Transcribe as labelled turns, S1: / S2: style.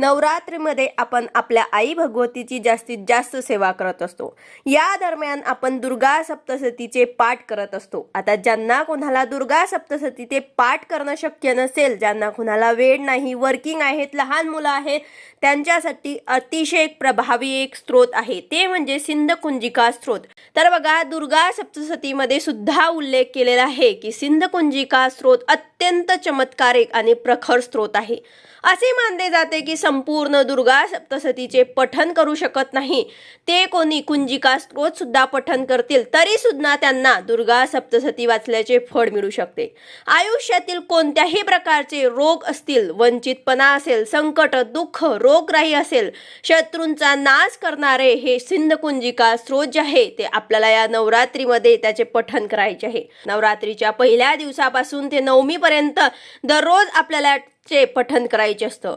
S1: नवरात्रीमध्ये आपण आपल्या आई भगवतीची जास्तीत जास्त सेवा करत असतो। या दरम्यान आपण दुर्गा सप्तशतीचे पाठ करत असतो। आता ज्यांना कोणाला दुर्गा सप्तशतीचे पाठ करणं शक्य नसेल, ज्यांना कोणाला वेळ नाही, वर्किंग आहेत, लहान मुलं आहेत, त्यांच्यासाठी अतिशय प्रभावी एक स्त्रोत आहे, ते म्हणजे सिंधकुंजिका स्त्रोत। तर बघा, दुर्गा सप्तशतीमध्ये सुद्धा उल्लेख केलेला आहे की सिंधकुंजिका स्त्रोत अत्यंत चमत्कारिक आणि प्रखर स्त्रोत आहे। असे मानले जाते की संपूर्ण दुर्गा सप्तशतीचे पठन करू शकत नाही ते कोणी कुंजिका स्त्रोत सुद्धा पठन करतील तरी सुद्धा त्यांना दुर्गा सप्तशती वाचल्याचे फळ मिळू शकते। आयुष्यातील कोणत्याही प्रकारचे रोग असतील, वंचितपणा असेल, संकट, दुःख, रोगराई असेल, शत्रूंचा नाश करणारे हे सिंधकुंजिका स्त्रोत जे आहे ते आपल्याला या नवरात्रीमध्ये त्याचे पठन करायचे आहे। नवरात्रीच्या पहिल्या दिवसापासून ते नवमीपर्यंत दररोज आपल्याला चे पठन करायचे असतं।